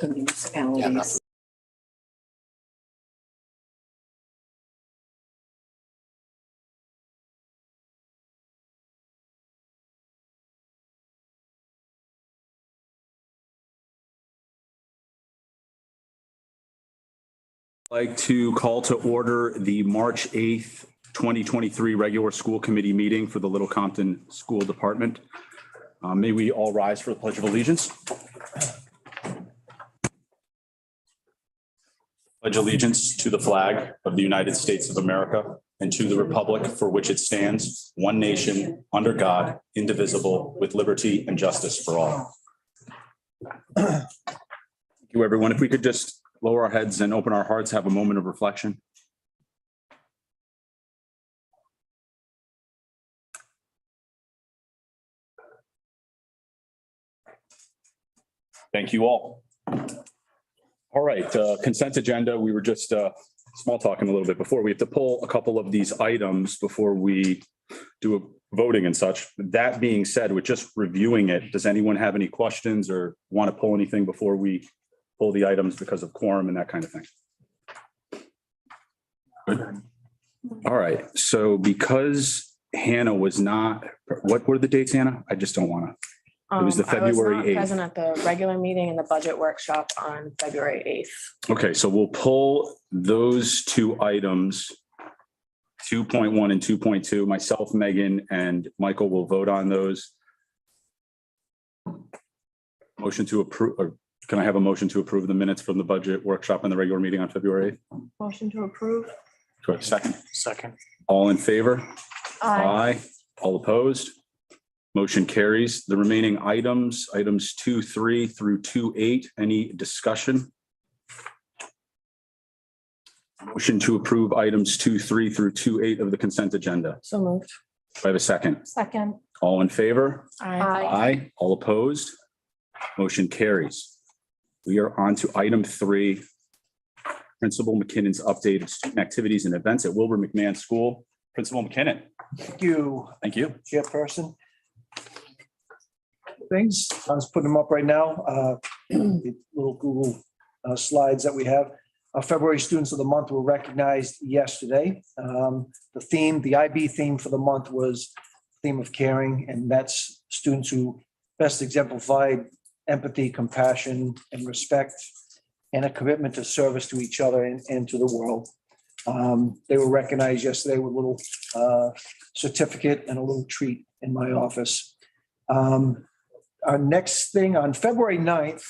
the municipalities. I'd like to call to order the March 8th, 2023 regular school committee meeting for the Little Compton School Department. May we all rise for the Pledge of Allegiance. Pledge allegiance to the flag of the United States of America and to the republic for which it stands, one nation, under God, indivisible, with liberty and justice for all. Thank you, everyone. If we could just lower our heads and open our hearts, have a moment of reflection. Thank you all. All right, consent agenda. We were just small talking a little bit before. We have to pull a couple of these items before we do a voting and such. That being said, with just reviewing it, does anyone have any questions or want to pull anything before we pull the items because of quorum and that kind of thing? Good. All right, so because Hannah was not, what were the dates, Hannah? I just don't want to. It was the February 8th. I was not present at the regular meeting and the budget workshop on February 8th. Okay, so we'll pull those two items, 2.1 and 2.2. Myself, Megan, and Michael will vote on those. Motion to approve, or can I have a motion to approve the minutes from the budget workshop and the regular meeting on February 8th? Motion to approve. Do I have a second? Second. All in favor? Aye. All opposed? Motion carries. The remaining items 2.3 through 2.8, any discussion? Motion to approve items 2.3 through 2.8 of the consent agenda. So moved. Do I have a second? Second. All in favor? Aye. Aye. All opposed? Motion carries. We are on to item 3. Principal McKinnon's updated student activities and events at Wilbur McMahon School. Principal McKinnon. Thank you, Thank you. Chairperson. Things, I was putting them up right now. The little Google slides that we have. Our February Students of the Month were recognized yesterday. The theme, the IB theme for the month was theme of caring, and that's students who best exemplified empathy, compassion, and respect, and a commitment to service to each other and to the world. They were recognized yesterday with a little certificate and a little treat in my office. Our next thing on February 9th,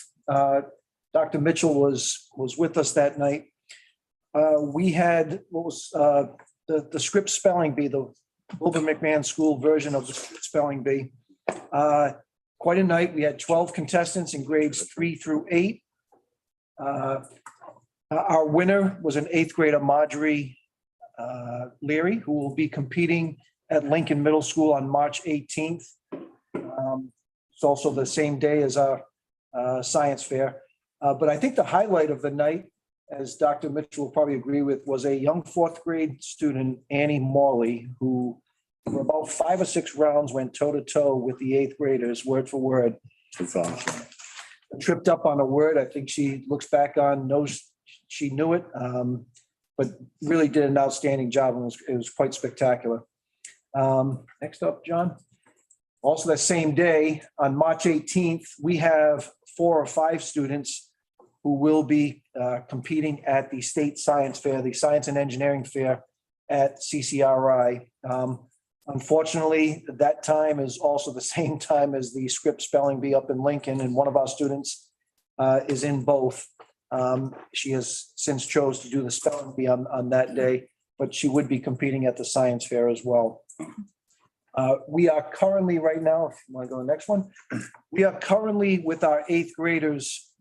Dr. Mitchell was with us that night. We had what was the script spelling bee, the Wilbur McMahon School version of the script spelling bee. Quite a night. We had 12 contestants in grades 3 through 8. Our winner was an 8th grader, Marjorie Leary, who will be competing at Lincoln Middle School on March 18th. It's also the same day as our science fair. But I think the highlight of the night, as Dr. Mitchell will probably agree with, was a young 4th grade student, Annie Morley, who for about 5 or 6 rounds went toe to toe with the 8th graders, word for word. That's awesome. Tripped up on a word. I think she looks back on, knows she knew it, but really did an outstanding job, and it was quite spectacular. Next up, John. Also that same day, on March 18th, we have 4 or 5 students who will be competing at the State Science Fair, the Science and Engineering Fair at CCRI. Unfortunately, that time is also the same time as the script spelling bee up in Lincoln, and one of our students is in both. She has since chose to do the spelling bee on that day, but she would be competing at the science fair as well. We are currently right now, if you want to go to the next one, we are currently with our 8th graders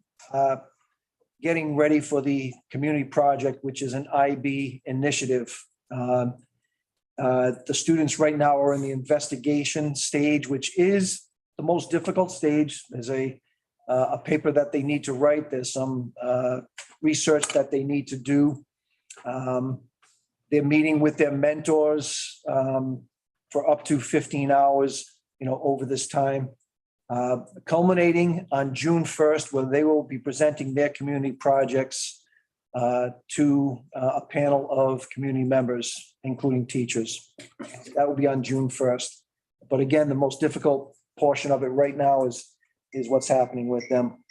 getting ready for the community project, which is an IB initiative. The students right now are in the investigation stage, which is the most difficult stage. There's a paper that they need to write. There's some research that they need to do. They're meeting with their mentors for up to 15 hours, over this time. culminating on June 1st, where they will be presenting their community projects to a panel of community members, including teachers. That will be on June 1st. But again, the most difficult portion of it right now is what's happening with them.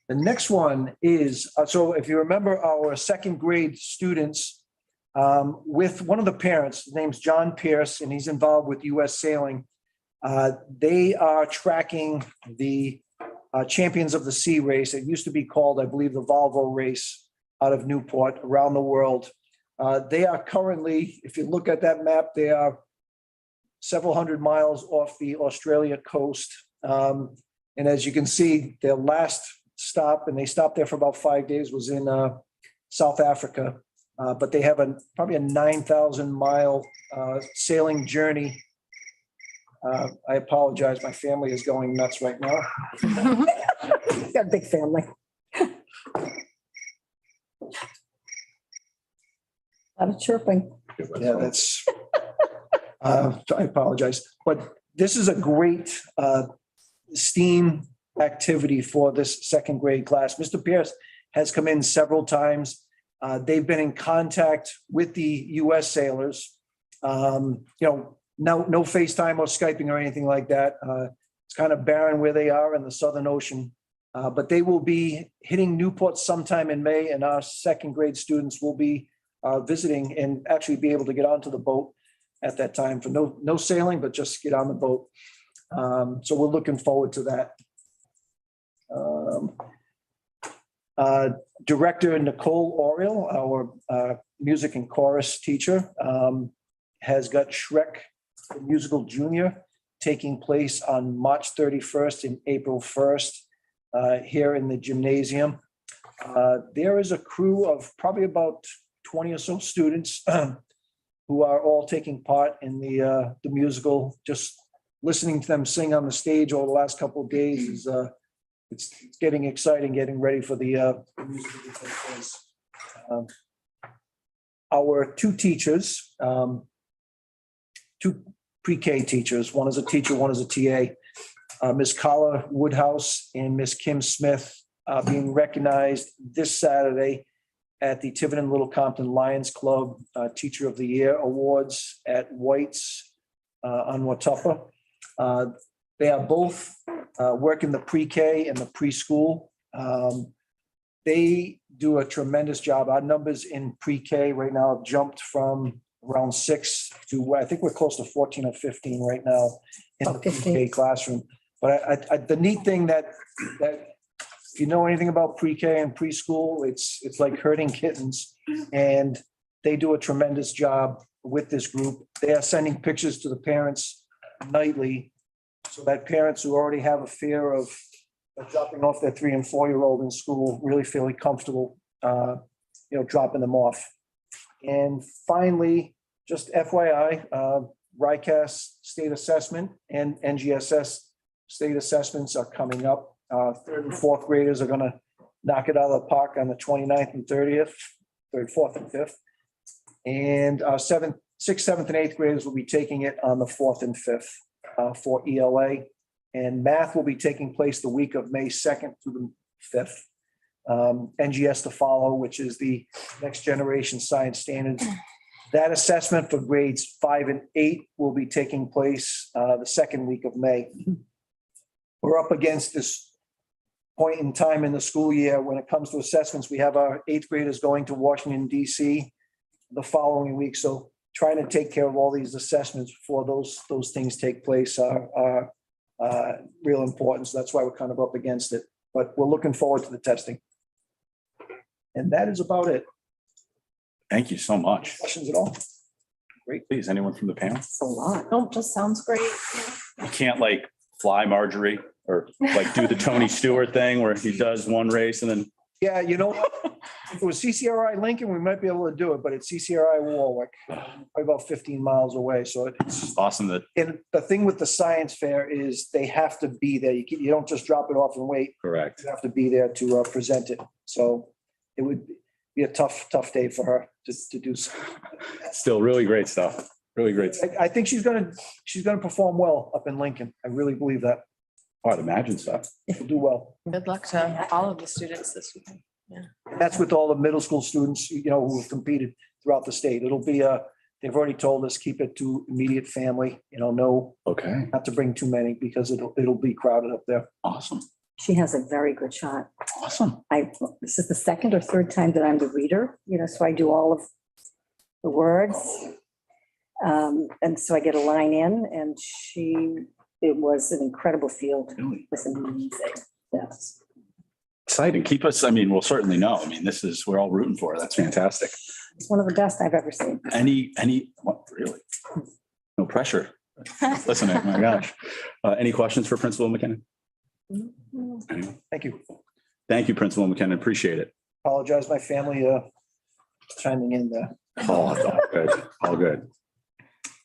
The next one is, so if you remember our second grade students, with one of the parents, his name's John Pierce, and he's involved with US Sailing. They are tracking the Champions of the Sea race. It used to be called, I believe, the Volvo race out of Newport around the world. They are currently, if you look at that map, they are several hundred miles off the Australia coast. And as you can see, their last stop, and they stopped there for about 5 days, was in South Africa. But they have probably a 9,000 mile sailing journey. I apologize, my family is going nuts right now. Got a big family. A lot of chirping. Yeah, that's, I apologize, but this is a great STEAM activity for this second grade class. Mr. Pierce has come in several times. They've been in contact with the US sailors. No FaceTime or Skyping or anything like that. It's kind of barren where they are in the Southern Ocean. But they will be hitting Newport sometime in May, and our second grade students will be visiting and actually be able to get onto the boat at that time for no sailing, but just get on the boat. So we're looking forward to that. Director Nicole Oriel, our music and chorus teacher, has got Shrek the Musical Junior taking place on March 31st and April 1st here in the gymnasium. There is a crew of probably about 20 or so students who are all taking part in the musical. Just listening to them sing on the stage over the last couple of days is it's getting exciting, getting ready for the musical to take place. Our two teachers, two pre-K teachers, one is a teacher, one is a TA, Ms. Carla Woodhouse and Ms. Kim Smith, being recognized this Saturday at the Tiverton Little Compton Lions Club Teacher of the Year Awards at White's on Watuppa. They are both working the pre-K and the preschool. They do a tremendous job. Our numbers in pre-K right now have jumped from around 6 to, I think we're close to 14 or 15 right now in the pre-K classroom. But the neat thing that if you know anything about pre-K and preschool, it's like herding kittens, and they do a tremendous job with this group. They are sending pictures to the parents nightly, so that parents who already have a fear of dropping off their 3 and 4-year-old in school really feel comfortable, dropping them off. And finally, just FYI, RICAS state assessment and NGSS state assessments are coming up. 3rd and 4th graders are going to knock it out of the park on the 29th and 30th, 3rd, 4th, and 5th. And 7th, 6th, 7th, and 8th graders will be taking it on the 4th and 5th for ELA. And math will be taking place the week of May 2nd through the 5th. NGS to follow, which is the next generation science standards. That assessment for grades 5 and 8 will be taking place the 2nd week of May. We're up against this point in time in the school year when it comes to assessments. We have our 8th graders going to Washington, DC the following week. So trying to take care of all these assessments before those things take place are real important. So that's why we're kind of up against it. But we're looking forward to the testing. And that is about it. Thank you so much. Questions at all? Great. Please, anyone from the panel? It's a lot. Nope, just sounds great. You can't like fly Marjorie or like do the Tony Stewart thing where he does one race and then. Yeah, if it was CCRI Lincoln, we might be able to do it, but it's CCRI Warwick, probably about 15 miles away. So it's Awesome that. and the thing with the science fair is they have to be there. You don't just drop it off and wait. Correct. You have to be there to present it. So it would be a tough day for her to do so. Still really great stuff. Really great. I think she's gonna perform well up in Lincoln. I really believe that. Oh, I'd imagine so. She'll do well. Good luck to all of the students this weekend. That's with all the middle school students, who have competed throughout the state. It'll be they've already told us, keep it to immediate family, no, Okay, not to bring too many because it'll be crowded up there. awesome, She has a very good shot. awesome. This is the second or third time that I'm the reader, so I do all of the words. And so I get a line in and it was an incredible field. Really It was amazing. Yes. exciting. Keep us, we'll certainly know. We're all rooting for her. That's fantastic. It's one of the best I've ever seen. What, really? No pressure. Listening, my gosh. Any questions for Principal McKinnon? Anyone? Thank you. Thank you, Principal McKinnon. Appreciate it. Apologize, my family chiming in there. Oh, all good. All good.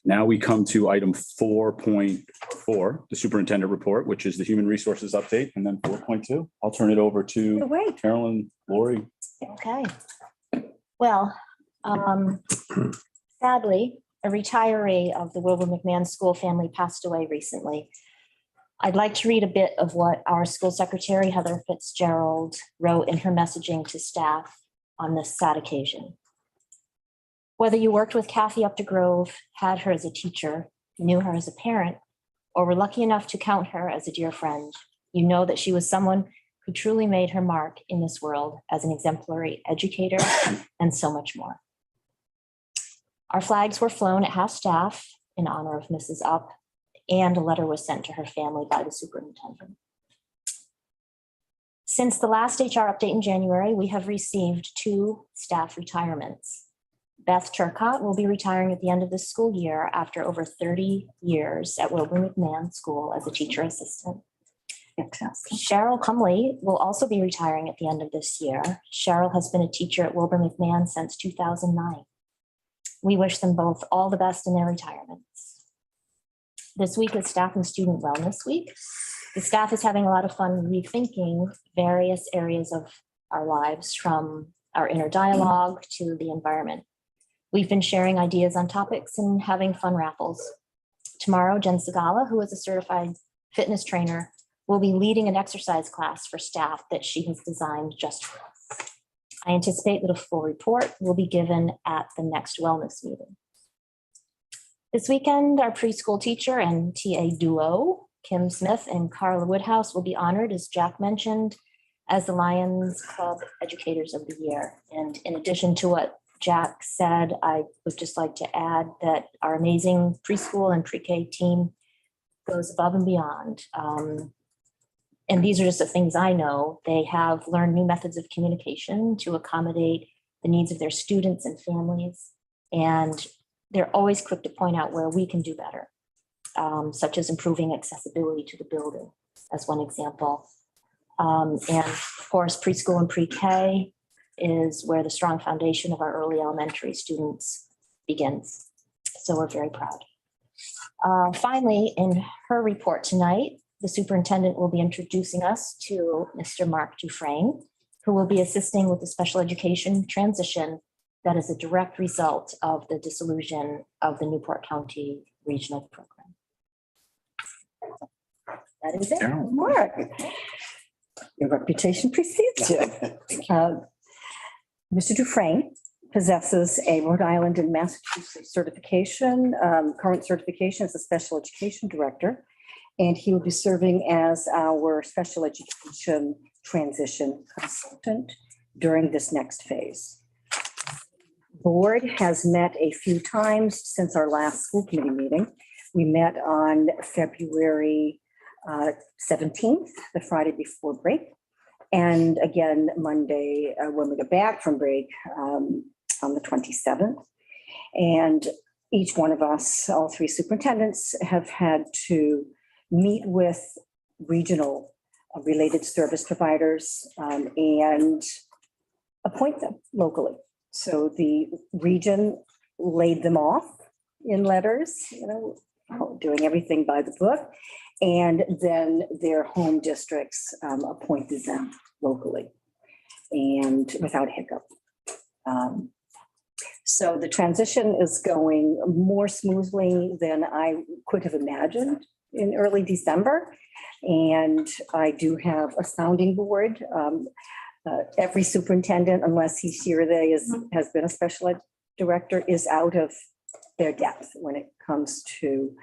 Now we come to item 4.4, the superintendent report, which is the human resources update, and then 4.2. I'll turn it over to Wait, Carolyn, Lori. Okay. Well, sadly, a retiree of the Wilbur McMahon School family passed away recently. I'd like to read a bit of what our school secretary, Heather Fitzgerald, wrote in her messaging to staff on this sad occasion. Whether you worked with Kathy up to Grove, had her as a teacher, knew her as a parent, or were lucky enough to count her as a dear friend, you know that she was someone who truly made her mark in this world as an exemplary educator and so much more. Our flags were flown at half-staff in honor of Mrs. Up, and a letter was sent to her family by the superintendent. Since the last HR update in January, we have received 2 staff retirements. Beth Turcott will be retiring at the end of this school year after over 30 years at Wilbur McMahon School as a teacher assistant. fantastic. Cheryl Cumley will also be retiring at the end of this year. Cheryl has been a teacher at Wilbur McMahon since 2009. We wish them both all the best in their retirements. This week is Staff and Student Wellness Week. The staff is having a lot of fun rethinking various areas of our lives, from our inner dialogue to the environment. We've been sharing ideas on topics and having fun raffles. Tomorrow, Jen Segala, who is a certified fitness trainer, will be leading an exercise class for staff that she has designed just for us. I anticipate that a full report will be given at the next wellness meeting. This weekend, our preschool teacher and TA duo, Kim Smith and Carla Woodhouse, will be honored, as Jack mentioned, as the Lions Club Educators of the Year. And in addition to what Jack said, I would just like to add that our amazing preschool and pre-K team goes above and beyond. And these are just the things I know. They have learned new methods of communication to accommodate the needs of their students and families. And they're always quick to point out where we can do better, such as improving accessibility to the building, as one example. And of course, preschool and pre-K is where the strong foundation of our early elementary students begins. So we're very proud. Finally, in her report tonight, the superintendent will be introducing us to Mr. Mark Dufresne, who will be assisting with the special education transition that is a direct result of the dissolution of the Newport County Regional Program. That is it. Carolyn. Mark, your reputation precedes you. Mr. Dufresne possesses a Rhode Island and Massachusetts certification, current certification as a special education director, and he will be serving as our special education transition consultant during this next phase. Board has met a few times since our last school committee meeting. We met on February 17th, the Friday before break. And again, Monday, when we get back from break on the 27th. And each one of us, all 3 superintendents, have had to meet with regional related service providers and appoint them locally. So the region laid them off in letters, doing everything by the book. And then their home districts appointed them locally and without hiccup. So the transition is going more smoothly than I could have imagined in early December. And I do have a sounding board. Every superintendent, unless he or they has been a special ed director, is out of their depth when it comes to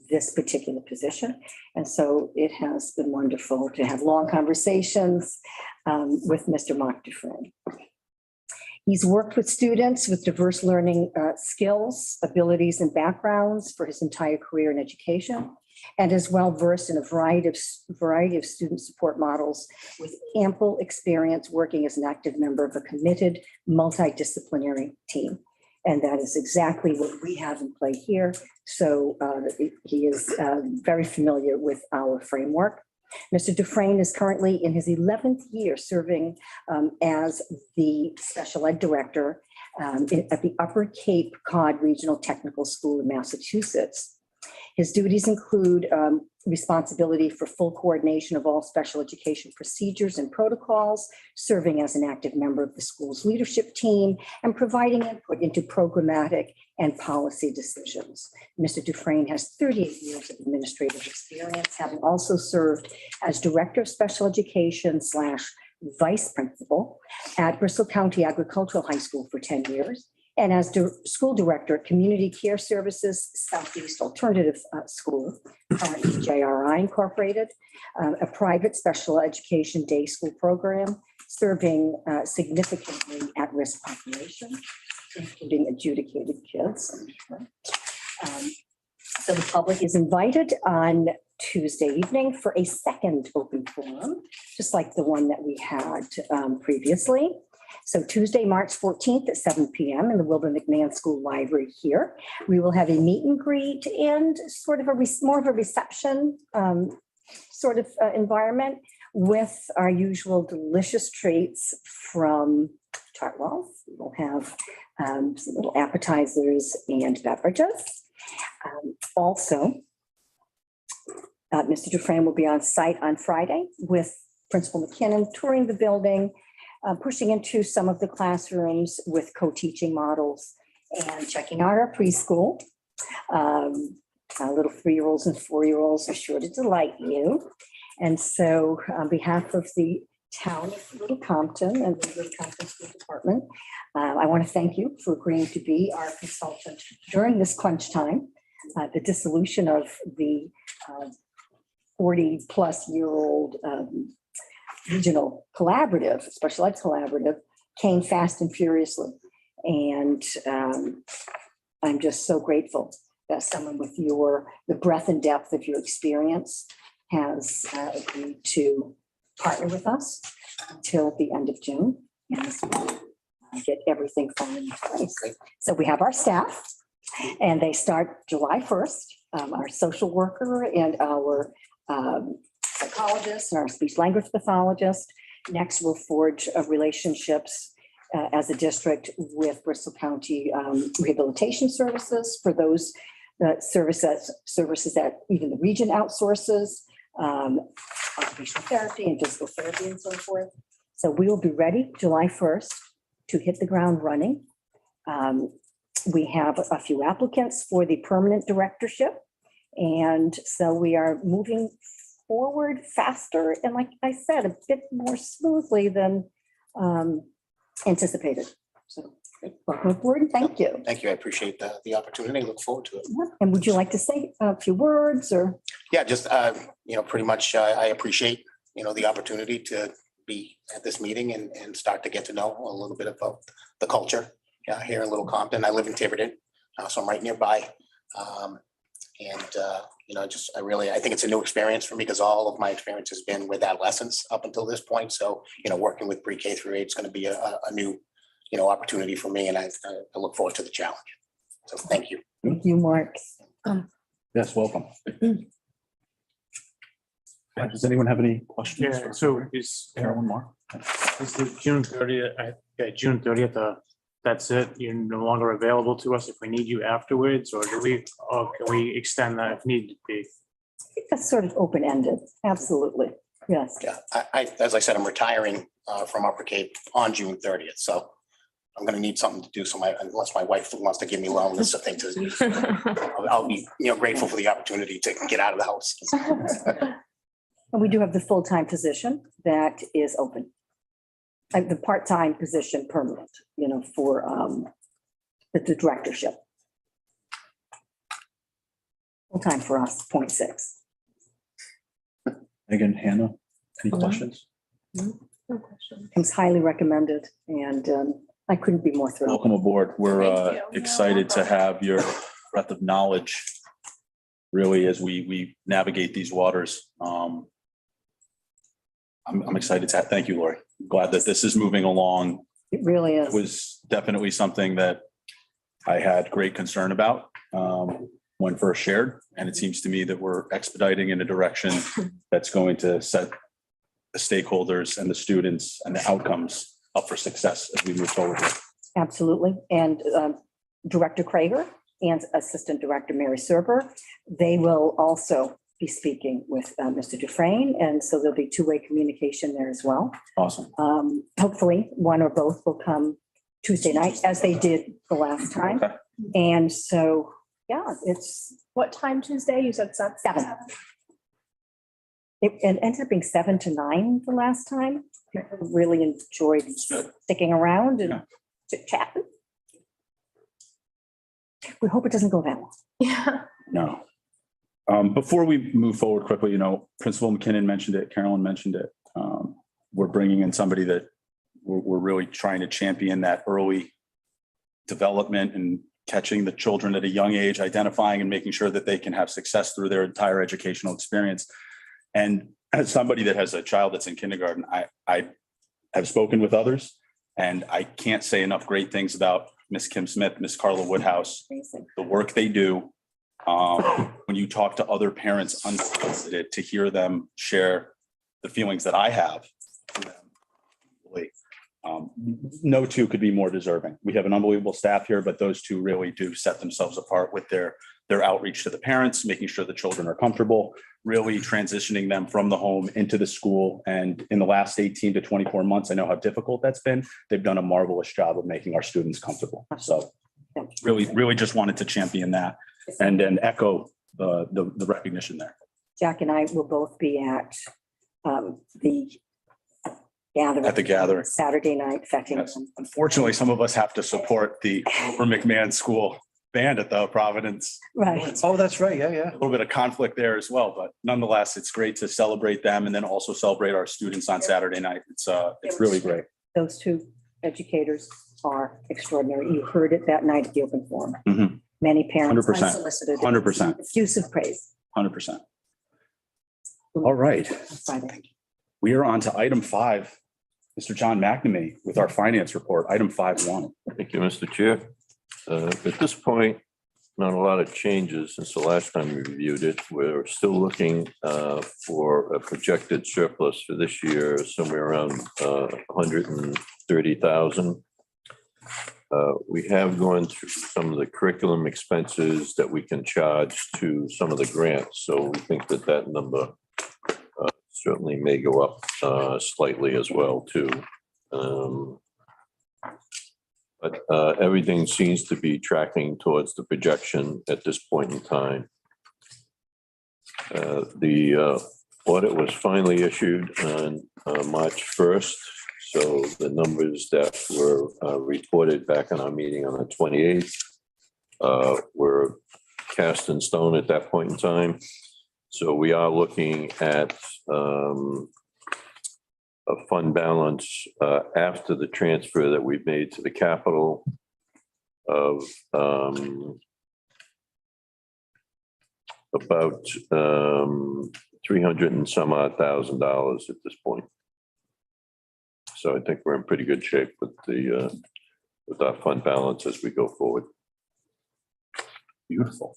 this particular position. And so it has been wonderful to have long conversations with Mr. Mark Dufresne. He's worked with students with diverse learning skills, abilities, and backgrounds for his entire career in education, and is well versed in a variety of student support models with ample experience working as an active member of a committed multidisciplinary team. And that is exactly what we have in play here. So he is very familiar with our framework. Mr. Dufresne is currently in his 11th year serving as the special ed director at the Upper Cape Cod Regional Technical School in Massachusetts. His duties include responsibility for full coordination of all special education procedures and protocols, serving as an active member of the school's leadership team, and providing input into programmatic and policy decisions. Mr. Dufresne has 38 years of administrative experience, having also served as Director of Special Education / Vice Principal at Bristol County Agricultural High School for 10 years, and as school director at Community Care Services Southeast Alternative School, JRI Incorporated, a private special education day school program serving significantly at-risk populations, including adjudicated kids. So the public is invited on Tuesday evening for a second open forum, just like the one that we had previously. So Tuesday, March 14th at 7 p.m. in the Wilbur McMahon School Library here. We will have a meet and greet and sort of more of a reception environment with our usual delicious treats from Chartwell's. We'll have some little appetizers and beverages. Also, Mr. Dufresne will be on site on Friday with Principal McKinnon touring the building, pushing into some of the classrooms with co-teaching models and checking out our preschool. Our little 3-year-olds and 4-year-olds are sure to delight you. And so on behalf of the town of Little Compton and the Little Compton School Department, I want to thank you for agreeing to be our consultant during this crunch time. The dissolution of the 40-plus-year-old regional collaborative, special ed collaborative, came fast and furiously. And I'm just so grateful that someone with the breadth and depth of your experience has agreed to partner with us until the end of June and get everything falling into place. So we have our staff, and they start July 1st, our social worker and our psychologist and our speech language pathologist. Next, we'll forge relationships as a district with Bristol County Rehabilitation Services for those services that even the region outsources, occupational therapy and physical therapy and so forth. So we will be ready July 1st to hit the ground running. We have a few applicants for the permanent directorship. And so we are moving forward faster and, like I said, a bit more smoothly than anticipated. So welcome aboard and thank you. Thank you. I appreciate the opportunity. Look forward to it. And would you like to say a few words or? Yeah, just, pretty much I appreciate, the opportunity to be at this meeting and start to get to know a little bit about the culture here in Little Compton. I live in Tiverton, so I'm right nearby. I think it's a new experience for me because all of my experience has been with adolescents up until this point. So, working with pre-K through 8 is going to be a new, opportunity for me. And I look forward to the challenge. So thank you. Thank you, Mark. Yes, welcome. Does anyone have any questions? Yeah, so is One more. the June 30th, that's it? You're no longer available to us if we need you afterwards, or can we extend that if need be? I think that's sort of open-ended. Absolutely. Yes. Yeah, as I said, I'm retiring from Upper Cape on June 30th. So, I'm gonna need something to do, so unless my wife wants to give me wellness or thing to, I'll be, grateful for the opportunity to get out of the house. And we do have the full-time position that is open. Like the part-time position permanent, for the directorship. Full-time for us, 0.6. Megan, Hannah, any No. questions? No question. It's highly recommended, and I couldn't be more thrilled. Welcome aboard. We're Thank you. excited to have your breadth of knowledge really as we navigate these waters. I'm excited to thank you, Lori. Glad that this is moving along. It really It is. was definitely something that I had great concern about when first shared. And it seems to me that we're expediting in a direction that's going to set the stakeholders and the students and the outcomes up for success as we move forward. Absolutely. And Director Krager and Assistant Director Mary Serber, they will also be speaking with Mr. Dufresne. And so there'll be two-way communication there as well. Awesome. Hopefully, one or both will come Tuesday night, as they did the last time. Okay. And so, yeah, it's What time Tuesday? You said 7? 7. It ended up being 7 to 9 the last time. People really enjoyed sticking around and chit-chatting. We hope it doesn't go that long. Yeah. No. Before we move forward quickly, Principal McKinnon mentioned it, Carolyn mentioned it. We're bringing in somebody that we're really trying to champion that early development and catching the children at a young age, identifying and making sure that they can have success through their entire educational experience. And as somebody that has a child that's in kindergarten, I have spoken with others, and I can't say enough great things about Miss Kim Smith, Miss Carla Woodhouse, Amazing. the work they do. When you talk to other parents unsolicited, to hear them share the feelings that I have for them, really, no two could be more deserving. We have an unbelievable staff here, but those two really do set themselves apart with their outreach to the parents, making sure the children are comfortable, really transitioning them from the home into the school. And in the last 18 to 24 months, I know how difficult that's been. They've done a marvelous job of making our students comfortable. So really just wanted to champion that and then echo the recognition there. Jack and I will both be at the gathering. At the gathering. Saturday night, fetching. Yes. Unfortunately, some of us have to support the Wilbur McMahon School band at the Providence. Right. Oh, that's right. Yeah. A little bit of conflict there as well, but nonetheless, it's great to celebrate them and then also celebrate our students on Saturday night. It's really great. Those two educators are extraordinary. You heard it that night at the open forum. Mhm. Many parents 100%. unsolicited. 100%. Effusive praise. 100%. All right. Friday. We are on to item 5. Mr. John McNamee with our finance report, item 5.1. Thank you, Mr. Chair. At this point, not a lot of changes since the last time we reviewed it. We're still looking for a projected surplus for this year, somewhere around 130,000. We have gone through some of the curriculum expenses that we can charge to some of the grants. So we think that number certainly may go up slightly as well, too. But everything seems to be tracking towards the projection at this point in time. The audit was finally issued on March 1st. So the numbers that were reported back in our meeting on the 28th were cast in stone at that point in time. So we are looking at a fund balance after the transfer that we've made to the capital of about 300 and some odd $1,000 at this point. So I think we're in pretty good shape with our fund balance as we go forward. Beautiful.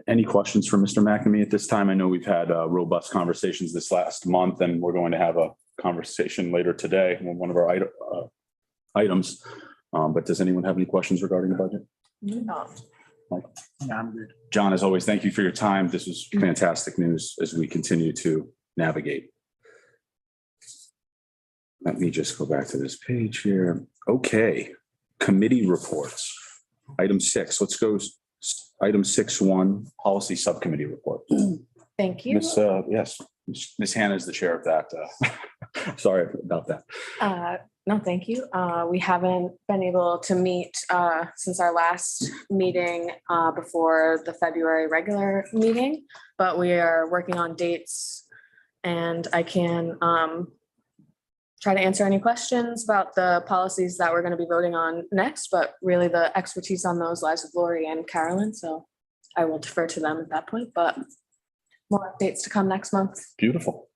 Any questions for Mr. McNamee at this time? I know we've had robust conversations this last month, and we're going to have a conversation later today on one of our items. But does anyone have any questions regarding the budget? No. Yeah, I'm good. John, as always, thank you for your time. This was fantastic news as we continue to navigate. Let me just go back to this page here. Okay, committee reports. Item 6, let's go. Item 6.1, policy subcommittee report. Thank you. Yes, Miss Hannah is the chair of that. Sorry about that. No, thank you. We haven't been able to meet since our last meeting before the February regular meeting, but we are working on dates and I can try to answer any questions about the policies that we're going to be voting on next, but really the expertise on those lies with Lori and Carolyn, so I will defer to them at that point, but more updates to come next month. Beautiful.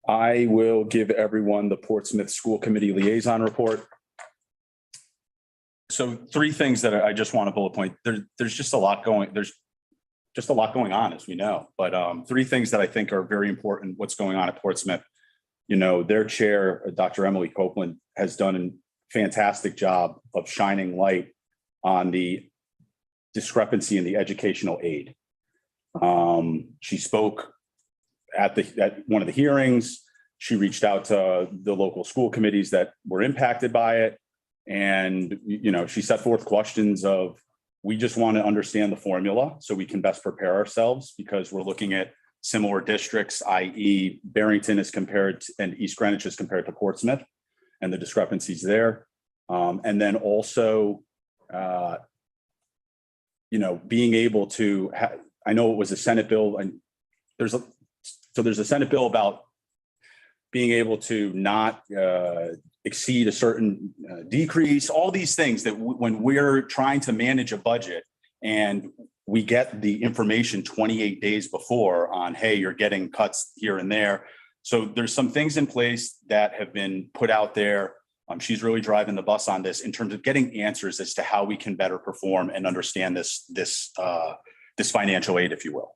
I will give everyone the Portsmouth School Committee Liaison Report. So 3 things that I just want to bullet point. There's just a lot going on, as we know, but 3 things that I think are very important, what's going on at Portsmouth. You know, their chair, Dr. Emily Copeland, has done a fantastic job of shining light on the discrepancy in the educational aid. She spoke at one of the hearings. She reached out to the local school committees that were impacted by it. And, you know, she set forth questions of, we just want to understand the formula so we can best prepare ourselves, because we're looking at similar districts, i.e. Barrington is compared to, and East Greenwich is compared to Portsmouth, and the discrepancies there. And then also, you know, being able to, I know it was a Senate bill, and there's a Senate bill about being able to not exceed a certain decrease, all these things that when we're trying to manage a budget and we get the information 28 days before on, hey, you're getting cuts here and there. So there's some things in place that have been put out there. She's really driving the bus on this in terms of getting answers as to how we can better perform and understand this financial aid, if you will.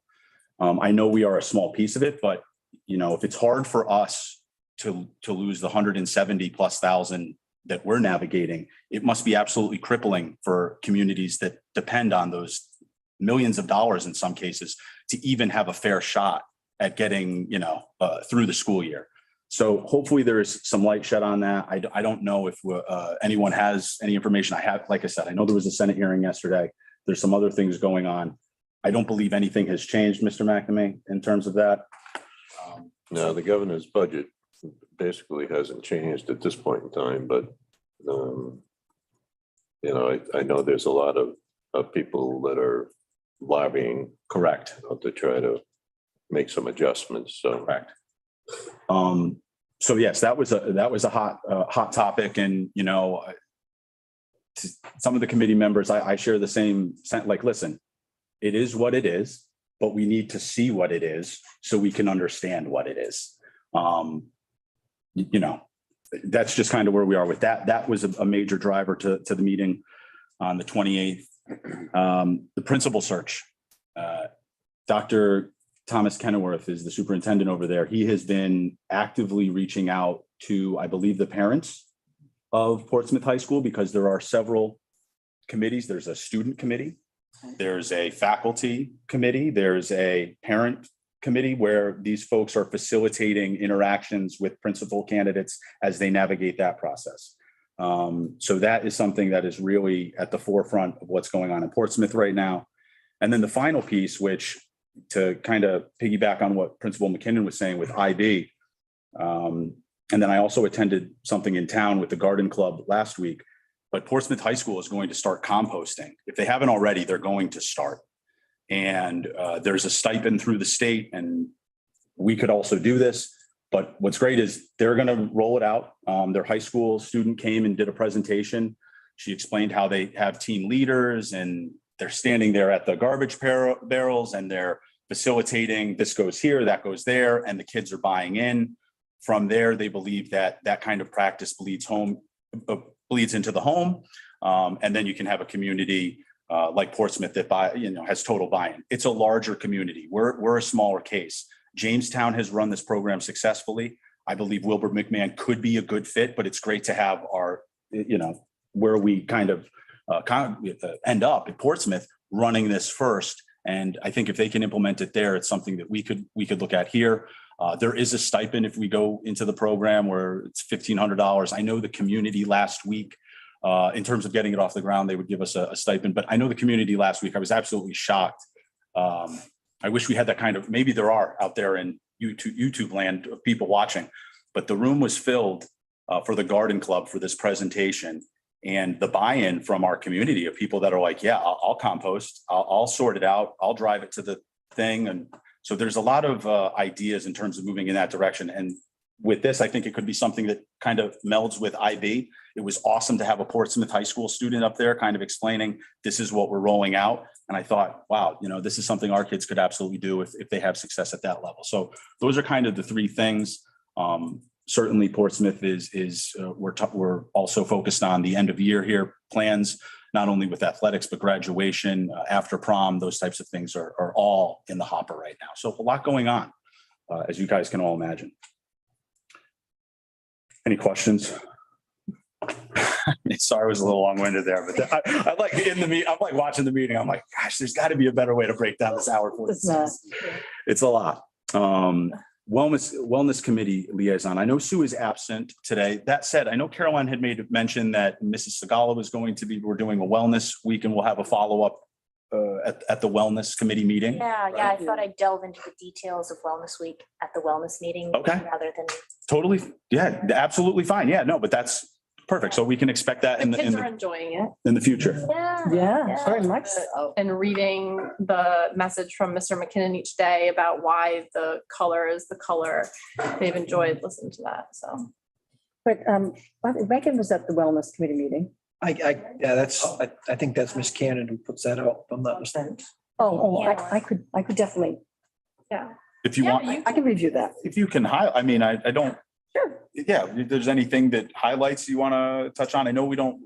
I know we are a small piece of it, but you know, if it's hard for us to lose the 170,000+ that we're navigating, it must be absolutely crippling for communities that depend on those millions of dollars in some cases to even have a fair shot at getting, you know, through the school year. So hopefully there is some light shed on that. I don't know if anyone has any information. I have, like I said, I know there was a Senate hearing yesterday. There's some other things going on. I don't believe anything has changed, Mr. McNamee, in terms of that. No, the governor's budget basically hasn't changed at this point in time, but you know, I know there's a lot of people that are lobbying. Correct. To try to make some adjustments. So correct. So yes, that was a hot topic, and you know, some of the committee members, I share the same sense. Like, listen, it is what it is, but we need to see what it is so we can understand what it is. You know, that's just kind of where we are with that. That was a major driver to the meeting on the 28th. The principal search. Dr. Thomas Kenilworth is the superintendent over there. He has been actively reaching out to, I believe, the parents of Portsmouth High School, because there are several committees. There's a student committee, there's a faculty committee, there's a parent committee where these folks are facilitating interactions with principal candidates as they navigate that process. So that is something that is really at the forefront of what's going on in Portsmouth right now. And then the final piece, which to kind of piggyback on what Principal McKinnon was saying with IB. And then I also attended something in town with the Garden Club last week, but Portsmouth High School is going to start composting. If they haven't already, they're going to start. And there's a stipend through the state, and we could also do this. But what's great is they're going to roll it out. Their high school student came and did a presentation. She explained how they have team leaders and they're standing there at the garbage barrels and they're facilitating, this goes here, that goes there, and the kids are buying in. From there, they believe that that kind of practice bleeds into the home. And then you can have a community like Portsmouth that has total buy-in. It's a larger community. We're a smaller case. Jamestown has run this program successfully. I believe Wilbur McMahon could be a good fit, but it's great to have our, where we kind of end up at Portsmouth running this first. And I think if they can implement it there, it's something that we could look at here. There is a stipend if we go into the program where it's $1,500. I know the community last week, in terms of getting it off the ground, they would give us a stipend, but I know the community last week, I was absolutely shocked. I wish we had that kind of, maybe there are out there in YouTube land of people watching, but the room was filled for the garden club for this presentation. And the buy-in from our community of people that are like, yeah, I'll compost, I'll sort it out, I'll drive it to the thing. And so there's a lot of ideas in terms of moving in that direction. And with this, I think it could be something that kind of melds with IB. It was awesome to have a Portsmouth High School student up there kind of explaining, this is what we're rolling out. And I thought, wow, this is something our kids could absolutely do if they have success at that level. So those are kind of the three things. Certainly Portsmouth we're also focused on the end of year here plans, not only with athletics, but graduation, after prom, those types of things are all in the hopper right now. So a lot going on, as you guys can all imagine. Any questions? Sorry, I was a little long-winded there, but I like I'm like watching the meeting. I'm like, gosh, there's got to be a better way to break down this hour. It's a lot. Wellness committee liaison. I know Sue is absent today. That said, I know Caroline had made mention that Mrs. Sagala was we're doing a wellness week and we'll have a follow-up at the wellness committee meeting. Yeah, I thought I'd delve into the details of Wellness Week at the wellness meeting. Okay. Rather than. Totally. Yeah, absolutely fine. Yeah, no, but that's perfect. So we can expect that The kids are enjoying it in the future. Yeah, very much so. and reading the message from Mr. McKinnon each day about why the color is the color. They've enjoyed listening to that. So. But Megan was at the wellness committee meeting. I think that's Miss Cannon who puts that out, if I'm not mistaken. I could definitely, If you want, I can review that. if you can I mean, I don't. Sure. Yeah, if there's anything that highlights you want to touch on, I know we don't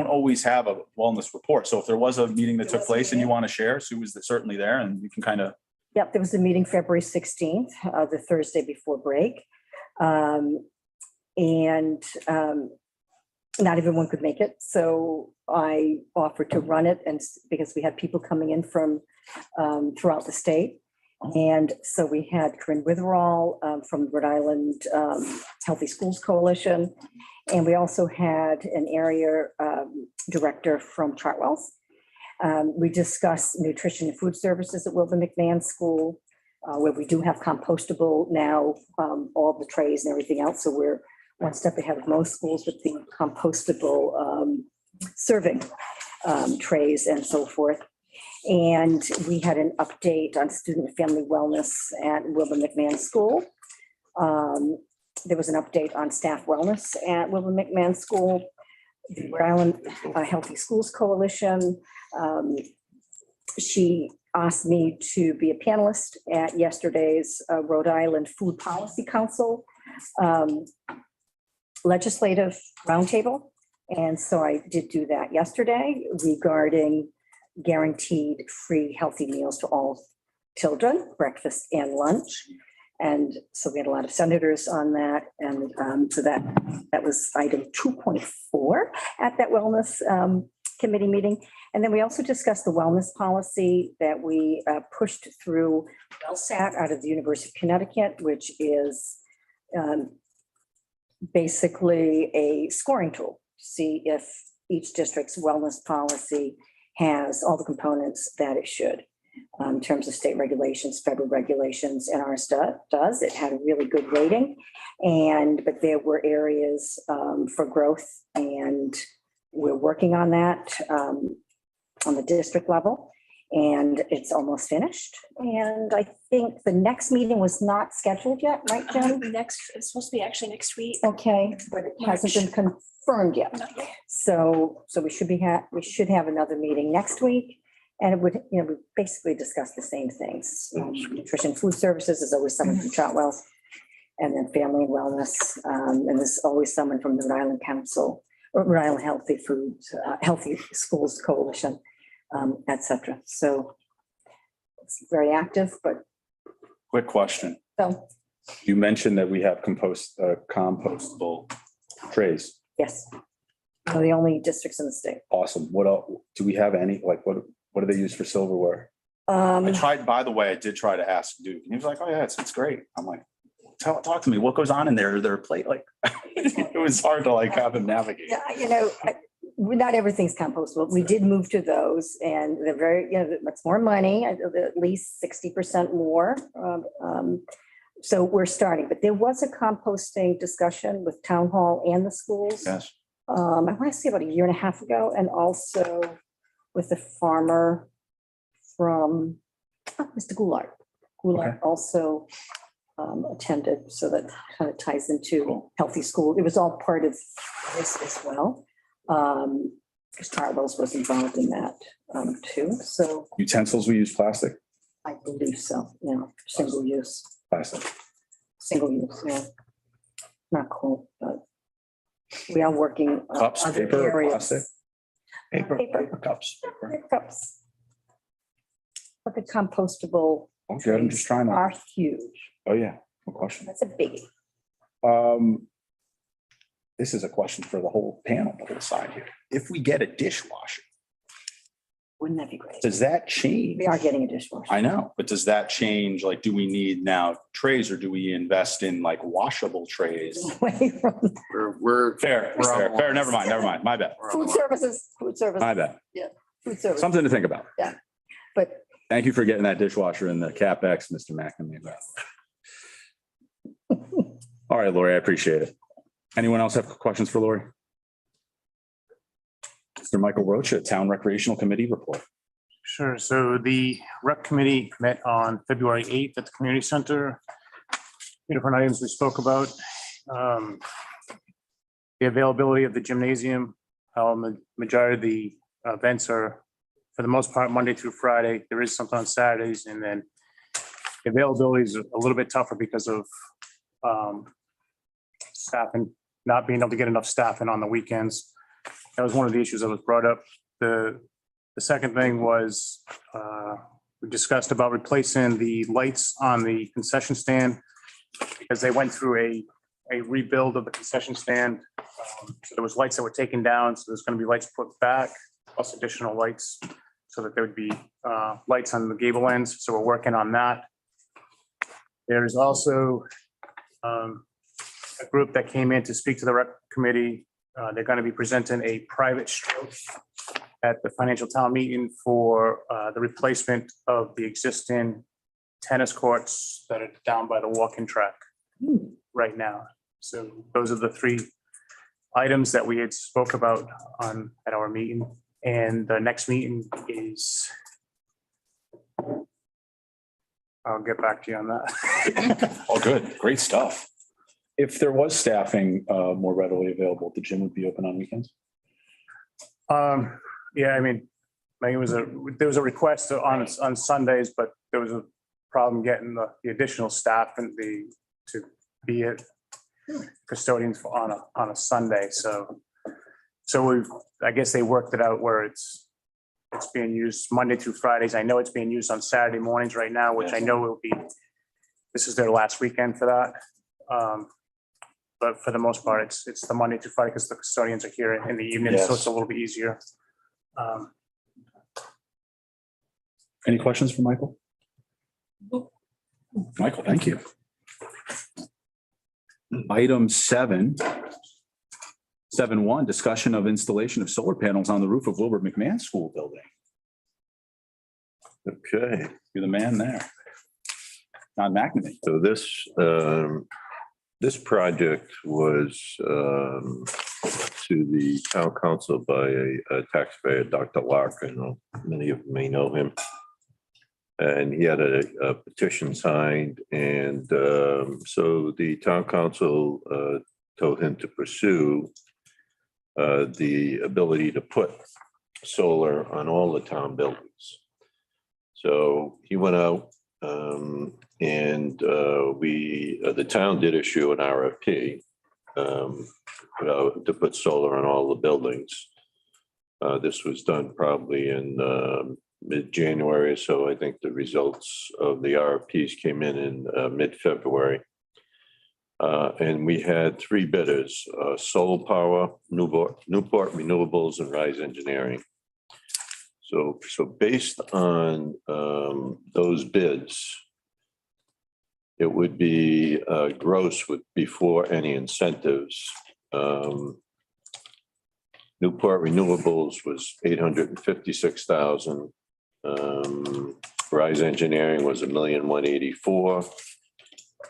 always have a wellness report. So if there was a meeting that took place and you want to share, Sue was certainly there and you can kind of. Yep, there was a meeting February 16th, the Thursday before break. Not everyone could make it. So I offered to run it because we had people coming in from throughout the state. And so we had Corinne Witherall from Rhode Island Healthy Schools Coalition. And we also had an area director from Chartwell's. We discussed nutrition and food services at Wilbur McMahon School, where we do have compostable now, all the trays and everything else. So we're one step ahead of most schools with the compostable serving trays and so forth. And we had an update on student and family wellness at Wilbur McMahon School. There was an update on staff wellness at Wilbur McMahon School. The Rhode Island Healthy Schools Coalition. She asked me to be a panelist at yesterday's Rhode Island Food Policy Council legislative roundtable. And so I did do that yesterday regarding guaranteed free healthy meals to all children, breakfast and lunch. And so we had a lot of senators on that. And so that was item 2.4 at that wellness committee meeting. And then we also discussed the wellness policy that we pushed through WellSat out of the University of Connecticut, which is basically a scoring tool to see if each district's wellness policy has all the components that it should in terms of state regulations, federal regulations, and ours does. It had a really good rating, but there were areas for growth, and we're working on that on the district level, and it's almost finished. And I think the next meeting was not scheduled yet, right, Jen? It's supposed to be actually next week. Okay, but it hasn't been confirmed yet. Not yet. So we should have another meeting next week. And it would, we basically discuss the same things. Nutrition, food services is always someone from Chartwell's, and then family and wellness. And there's always someone from the Rhode Island Council, or Rhode Island Healthy Schools Coalition, et cetera. So it's very active, but. Quick question. So, You mentioned that we have compostable trays. yes. We're the only districts in the state. Awesome. What else? Do we have any, what do they use for silverware? I did try to ask Duke, and he was like, oh yeah, it's great. I'm like, talk to me. What goes on in their plate? Like, it was hard to like have them navigate. Yeah, not everything's compostable. We did move to those and they're very, it's more money, at least 60% more. So we're starting, but there was a composting discussion with town hall and the schools. Yes. I want to say about a year and a half ago, and also with the farmer from Mr. Goulart. Goulart also attended, so that kind of ties into healthy school. It was all part of this as well. Because Charles was involved in that too. So Utensils, we use plastic. I believe so. Yeah, single use, Plastic. yeah. Not cool, but we are working. Cups, other paper, areas. plastic. Paper. Cups. Cups. But the compostable Oh, good. I'm just trying to. are huge. Oh, yeah. No question. That's a biggie. This is a question for the whole panel, the whole side here. If we get a dishwasher, Wouldn't that be great? does that change? We are getting a dishwasher. I know, but does that change? Like, do we need now trays or do we invest in like washable trays? Away from We're Fair, fair. Never mind. My bad. food services, My bad. food service. Something to think about. But Thank you for getting that dishwasher in the CapEx, Mr. McNamee. All right, Lori, I appreciate it. Anyone else have questions for Lori? Mr. Michael Rocha, Town Recreational Committee report. Sure. So the rec committee met on February 8th at the community center. Different items we spoke about. The availability of the gymnasium, how the majority of the events are, for the most part, Monday through Friday. There is something on Saturdays, and then the availability is a little bit tougher because of staffing, not being able to get enough staff in on the weekends. That was one of the issues that was brought up. The second thing was we discussed about replacing the lights on the concession stand because they went through a rebuild of the concession stand. So there was lights that were taken down, so there's going to be lights put back, plus additional lights, so that there would be lights on the gable ends. So we're working on that. There's also a group that came in to speak to the rec committee. They're going to be presenting a private stroke at the financial town meeting for the replacement of the existing tennis courts that are down by the walking track right now. So those are the three items that we had spoke about at our meeting. And the next meeting is, I'll get back to you on that. Oh, good. Great stuff. If there was staffing more readily available, the gym would be open on weekends? Yeah, I mean, there was a request on Sundays, but there was a problem getting the additional staff and to be custodians on a Sunday. So I guess they worked it out where it's being used Monday through Fridays. I know it's being used on Saturday mornings right now, which I know will be, this is their last weekend for that. But for the most part, it's the Monday through Friday because the custodians are here in the evening, so it's a little bit easier. Any questions for Michael? Michael, thank you. Item 7.1, discussion of installation of solar panels on the roof of Wilbur McMahon School building. Okay, You're the man there. John McNamee. so this project was to the town council by a taxpayer, Dr. Larkin. Many of you may know him. And he had a petition signed, and so the town council told him to pursue the ability to put solar on all the town buildings. So he went out and the town did issue an RFP to put solar on all the buildings. This was done probably in mid-January, so I think the results of the RFPs came in mid-February. And we had three bidders, Solar Power, Newport Renewables, and Rise Engineering. So based on those bids, it would be gross with before any incentives. Newport Renewables was 856,000. Rise Engineering was 1,184,000,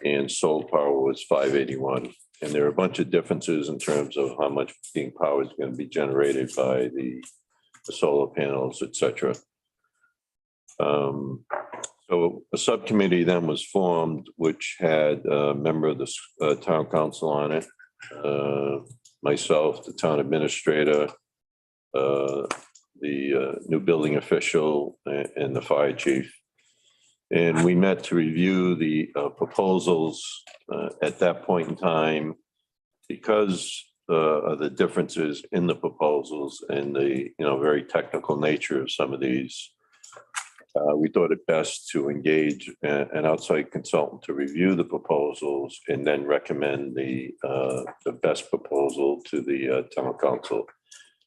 and Solar Power was 581. And there are a bunch of differences in terms of how much being power is going to be generated by the solar panels, et cetera. So a subcommittee then was formed, which had a member of the town council on it, myself, the town administrator, the new building official, and the fire chief. And we met to review the proposals at that point in time, because of the differences in the proposals and the very technical nature of some of these. We thought it best to engage an outside consultant to review the proposals and then recommend the best proposal to the town council.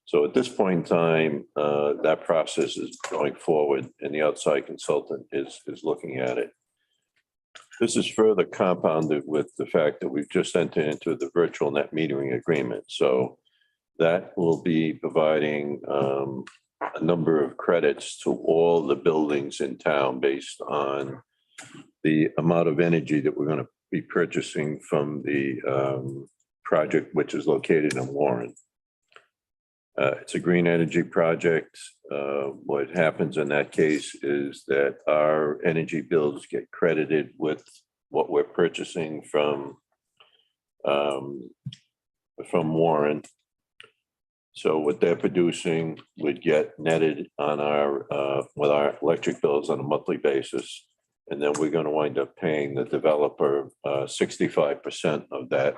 So at this point in time, that process is going forward and the outside consultant is looking at it. This is further compounded with the fact that we've just entered into the virtual net metering agreement. So that will be providing a number of credits to all the buildings in town based on the amount of energy that we're going to be purchasing from the project, which is located in Warren. It's a green energy project. What happens in that case is that our energy bills get credited with what we're purchasing from Warren. So what they're producing would get netted on our with our electric bills on a monthly basis. And then we're going to wind up paying the developer 65% of that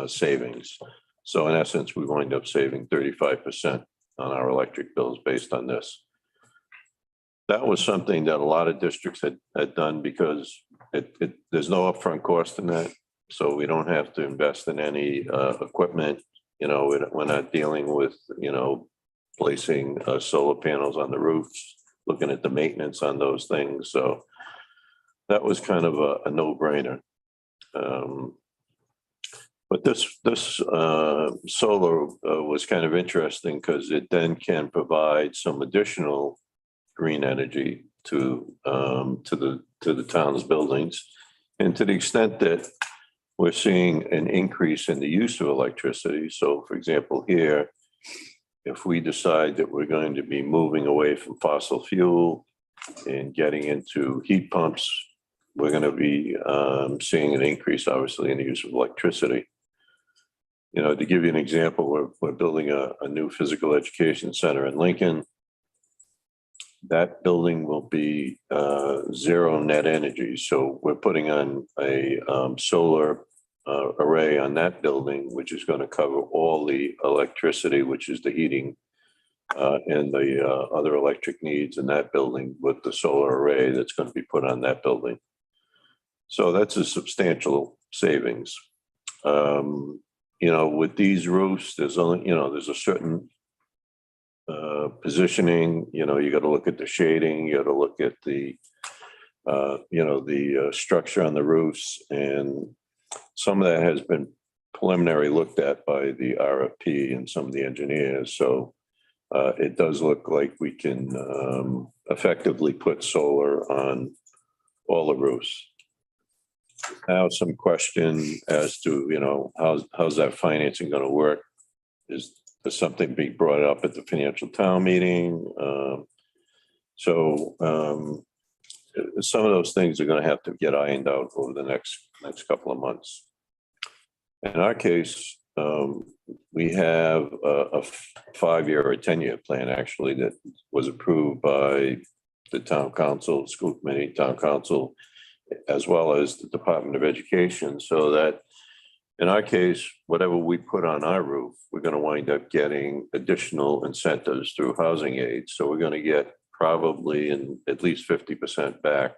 savings. So in essence, we wind up saving 35% on our electric bills based on this. That was something that a lot of districts had done because there's no upfront cost in that. So we don't have to invest in any equipment. We're not dealing with, placing solar panels on the roofs, looking at the maintenance on those things. So that was kind of a no-brainer. But this solar was kind of interesting because it then can provide some additional green energy to the town's buildings. And to the extent that we're seeing an increase in the use of electricity. So for example, here, if we decide that we're going to be moving away from fossil fuel and getting into heat pumps, we're going to be seeing an increase, obviously, in the use of electricity. To give you an example, we're building a new physical education center in Lincoln. That building will be zero net energy. So we're putting on a solar array on that building, which is going to cover all the electricity, which is the heating and the other electric needs in that building with the solar array that's going to be put on that building. So that's a substantial savings. With these roofs, there's only, there's a certain positioning, you got to look at the shading, you got to look at the, the structure on the roofs. And some of that has been preliminary looked at by the RFP and some of the engineers. So it does look like we can effectively put solar on all the roofs. Now, some question as to, how's that financing going to work? Is something being brought up at the financial town meeting? So some of those things are going to have to get ironed out over the next couple of months. In our case, we have a 5-year or 10-year plan actually that was approved by the town council, school committee, town council, as well as the Department of Education, so that in our case, whatever we put on our roof, we're going to wind up getting additional incentives through housing aids. So we're going to get probably at least 50% back.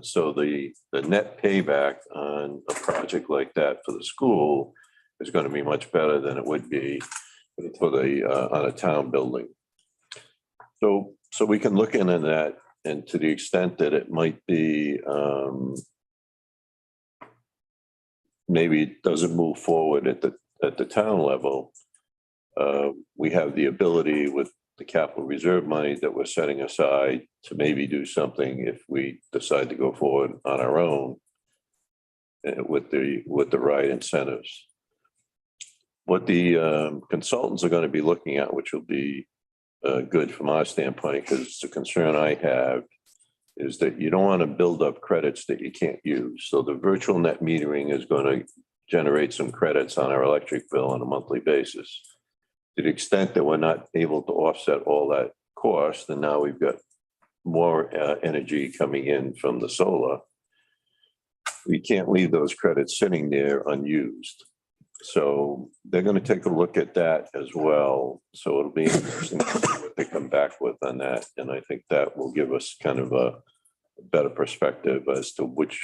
So the net payback on a project like that for the school is going to be much better than it would be for on a town building. So we can look into that, and to the extent that it might be maybe it doesn't move forward at the town level, we have the ability with the capital reserve money that we're setting aside to maybe do something if we decide to go forward on our own with the right incentives. What the consultants are going to be looking at, which will be good from our standpoint, because the concern I have is that you don't want to build up credits that you can't use. So the virtual net metering is going to generate some credits on our electric bill on a monthly basis. To the extent that we're not able to offset all that cost, and now we've got more energy coming in from the solar, we can't leave those credits sitting there unused. So they're going to take a look at that as well. So it'll be interesting to see what they come back with on that. And I think that will give us kind of a better perspective as to which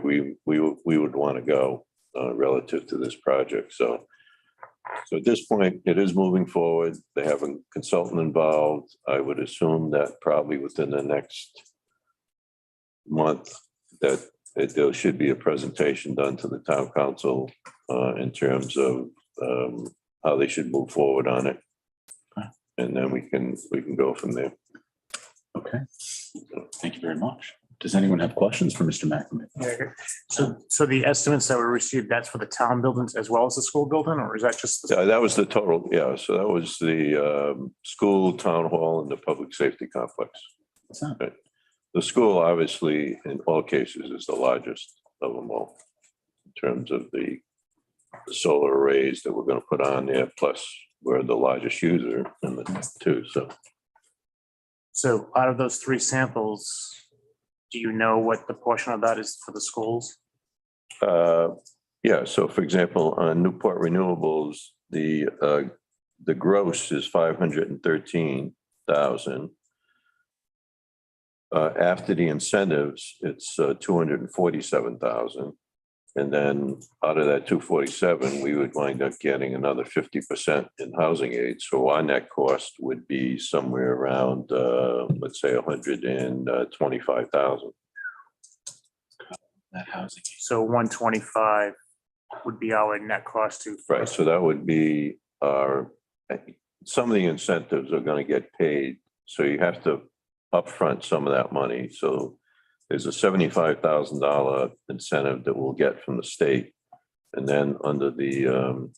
we would want to go relative to this project. So at this point, it is moving forward. They have a consultant involved. I would assume that probably within the next month that there should be a presentation done to the town council in terms of how they should move forward on it. And then we can go from there. Okay. Thank you very much. Does anyone have questions for Mr. McNamee? Yeah. So the estimates that were received, that's for the town buildings as well as the school building, or is that just? Yeah, that was the total. Yeah. So that was the school, town hall, and the public safety complex. What's that? Right. The school, obviously, in all cases, is the largest of them all in terms of the solar arrays that we're going to put on there. Plus, we're the largest user in the two. So out of those three samples, do you know what the portion of that is for the schools? Yeah. So, for example, on Newport Renewables, the gross is 513,000. After the incentives, it's 247,000. And then out of that 247, we would wind up getting another 50% in housing aid. So our net cost would be somewhere around, let's say, 125,000. That housing. So 125 would be our net cost to. Right. So that would be some of the incentives are going to get paid. So you have to upfront some of that money. So there's a $75,000 incentive that we'll get from the state. And then under the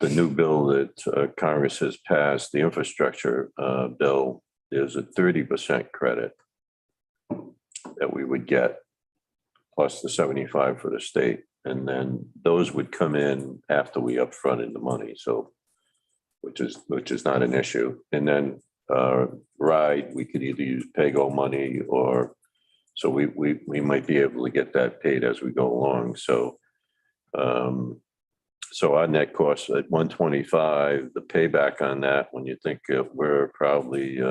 new bill that Congress has passed, the infrastructure bill, there's a 30% credit that we would get, plus the 75 for the state. And then those would come in after we upfronted the money. So, which is not an issue. And then RIDE, we could either use PAYGO money or, so we might be able to get that paid as we go along. So, so our net cost at 125, the payback on that, when you think we're probably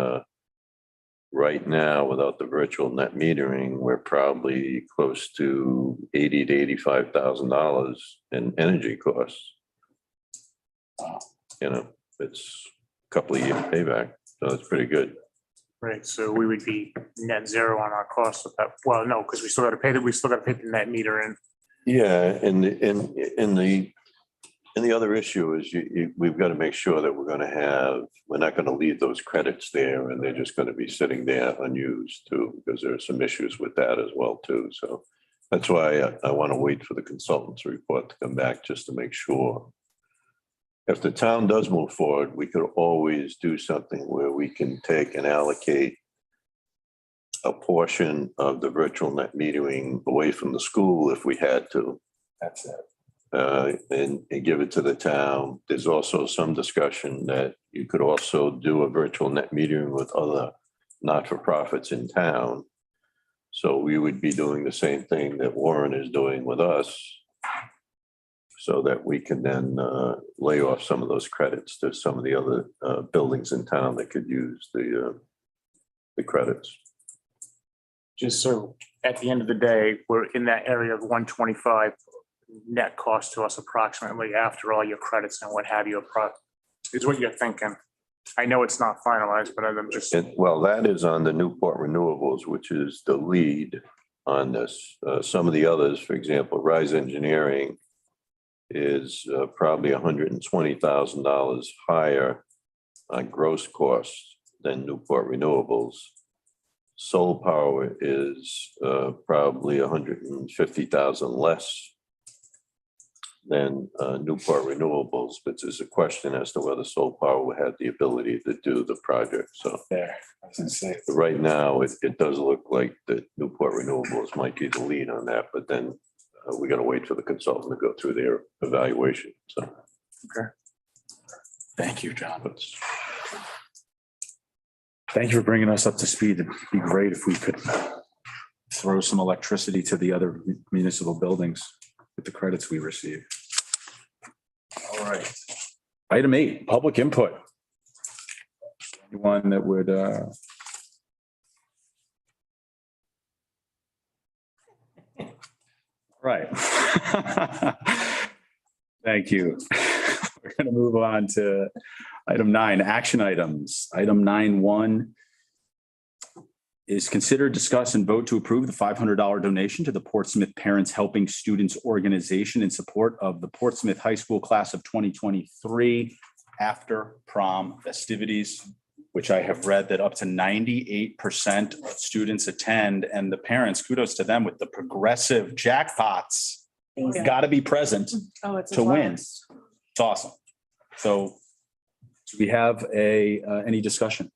right now, without the virtual net metering, we're probably close to $80,000 to $85,000 in energy costs. You know, it's a couple of year payback. So it's pretty good. Right, so we would be net zero on our costs with that. Well, no, because we still got to pay the net meter in. Yeah, and the other issue is we've got to make sure that we're not going to leave those credits there and they're just going to be sitting there unused too, because there are some issues with that as well too. So that's why I want to wait for the consultant's report to come back just to make sure. If the town does move forward, we could always do something where we can take and allocate a portion of the virtual net metering away from the school if we had to. That's it. And give it to the town. There's also some discussion that you could also do a virtual net metering with other not-for-profits in town. So we would be doing the same thing that Warren is doing with us, so that we can then lay off some of those credits to some of the other buildings in town that could use the credits. Just so at the end of the day, we're in that area of 125 net cost to us approximately after all your credits and what have you, is what you're thinking. I know it's not finalized, but I'm just. Well, that is on the Newport Renewables, which is the lead on this. Some of the others, for example, Rise Engineering is probably $120,000 higher on gross costs than Newport Renewables. Solar Power is probably 150,000 less than Newport Renewables, but there's a question as to whether Solar Power had the ability to do the project. So There, I was gonna say. right now, it does look like the Newport Renewables might be the lead on that, but then we got to wait for the consultant to go through their evaluation. So Thank you, John. it's Thank you for bringing us up to speed. It'd be great if we could throw some electricity to the other municipal buildings with the credits we receive. All right. Item 8, public input. Anyone that would, right. Thank you. We're going to move on to item 9, action items. Item 9.1 is consider, discuss, and vote to approve the $500 donation to the Portsmouth Parents Helping Students Organization in support of the Portsmouth High School class of 2023 after prom festivities, which I have read that up to 98% of students attend, and the parents, kudos to them with the progressive jackpots. Got to be present Oh, it's to win. It's awesome. So do we have any discussion?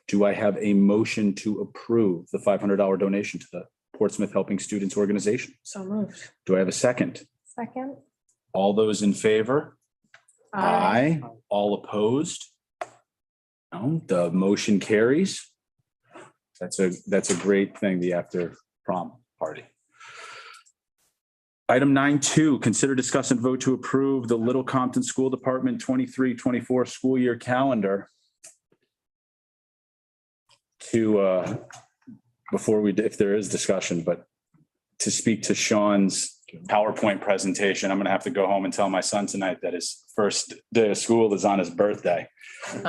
Do I have a motion to approve the $500 donation to the Portsmouth Helping Students Organization? So moved. Do I have a second? Second. All those in favor? Aye. All opposed? No, the motion carries. That's a great thing, the after prom party. Item 9.2, consider, discuss, and vote to approve the Little Compton School Department 23-24 school year calendar. To, before we, if there is discussion, but to speak to Sean's PowerPoint presentation, I'm going to have to go home and tell my son tonight that his first day of school is on his birthday.